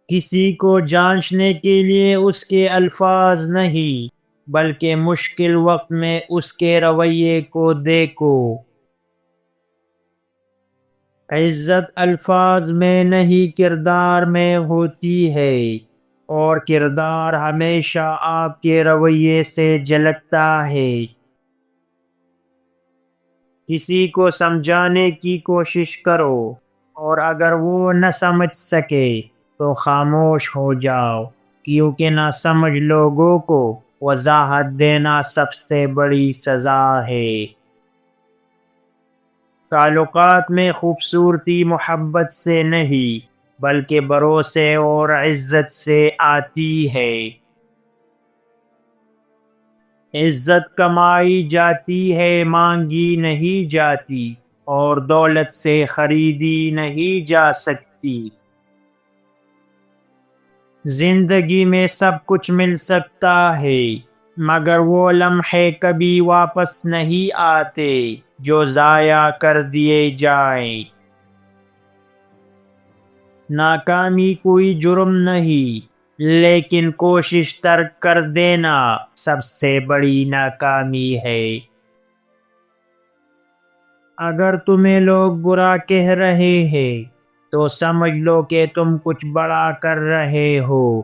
کسی کو جانچنے کے لیے اس کے الفاظ نہیں، بلکہ مشکل وقت میں اس کے رویے کو دیکھو۔ عزت الفاظ میں نہیں کردار میں ہوتی ہے، اور کردار ہمیشہ آپ کے رویے سے جھلکتا ہے۔ کسی کو سمجھانے کی کوشش کرو، اور اگر وہ نہ سمجھ سکے تو خاموش ہو جاؤ، کیونکہ نہ سمجھ لوگوں کو وضاحت دینا سب سے بڑی سزا ہے۔ تعلقات میں خوبصورتی محبت سے نہیں، بلکہ بھروسے اور عزت سے آتی ہے۔ عزت کمائی جاتی ہے، مانگی نہیں جاتی، اور دولت سے خریدی نہیں جا سکتی۔ زندگی میں سب کچھ مل سکتا ہے، مگر وہ لمحے کبھی واپس نہیں آتے جو ضائع کر دیے جائیں۔ ناکامی کوئی جرم نہیں، لیکن کوشش ترک کر دینا سب سے بڑی ناکامی ہے۔ اگر تمہیں لوگ برا کہہ رہے ہیں تو سمجھ لو کہ تم کچھ بڑا کر رہے ہو۔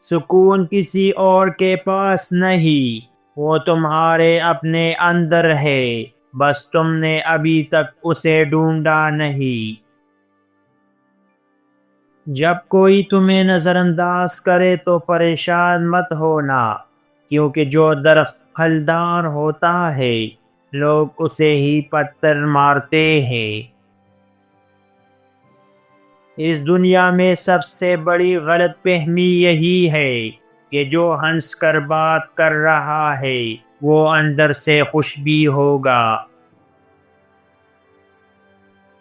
سکون کسی اور کے پاس نہیں، وہ تمہارے اپنے اندر ہے، بس تم نے ابھی تک اسے ڈھونڈا نہیں۔ جب کوئی تمہیں نظر انداز کرے تو پریشان مت ہونا، کیونکہ جو درخت پھلدار ہوتا ہے لوگ اسے ہی پتھر مارتے ہیں۔ اس دنیا میں سب سے بڑی غلط فہمی یہی ہے کہ جو ہنس کر بات کر رہا ہے وہ اندر سے خوش بھی ہوگا۔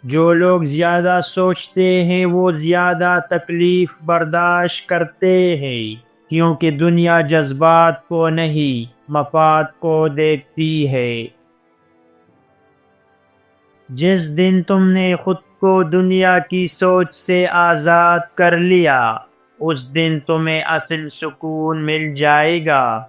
جو لوگ زیادہ سوچتے ہیں وہ زیادہ تکلیف برداشت کرتے ہیں، کیونکہ دنیا جذبات کو نہیں مفاد کو دیکھتی ہے۔ جس دن تم نے خود کو دنیا کی سوچ سے آزاد کر لیا، اس دن تمہیں اصل سکون مل جائے گا۔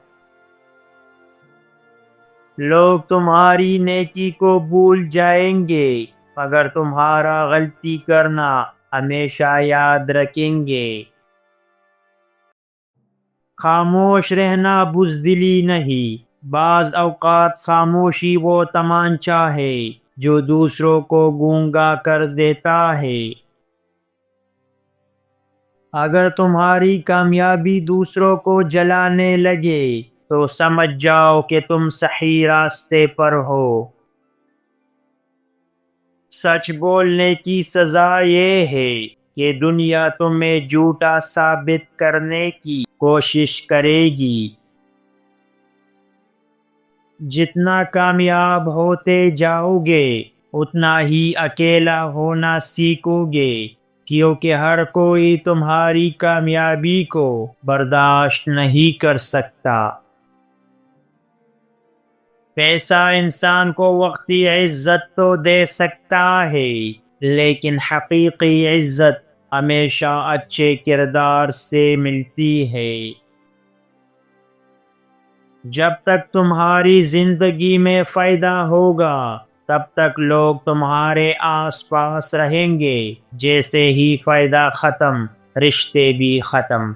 لوگ تمہاری نیکی کو بھول جائیں گے، مگر تمہارا غلطی کرنا ہمیشہ یاد رکھیں گے۔ خاموش رہنا بزدلی نہیں، بعض اوقات خاموشی وہ تمانچہ ہے جو دوسروں کو گونگا کر دیتا ہے۔ اگر تمہاری کامیابی دوسروں کو جلانے لگے تو سمجھ جاؤ کہ تم صحیح راستے پر ہو۔ سچ بولنے کی سزا یہ ہے کہ دنیا تمہیں جھوٹا ثابت کرنے کی کوشش کرے گی۔ جتنا کامیاب ہوتے جاؤ گے اتنا ہی اکیلا ہونا سیکھو گے، کیونکہ ہر کوئی تمہاری کامیابی کو برداشت نہیں کر سکتا۔ پیسہ انسان کو وقتی عزت تو دے سکتا ہے، لیکن حقیقی عزت ہمیشہ اچھے کردار سے ملتی ہے۔ جب تک تمہاری زندگی میں فائدہ ہوگا تب تک لوگ تمہارے آس پاس رہیں گے، جیسے ہی فائدہ ختم رشتے بھی ختم۔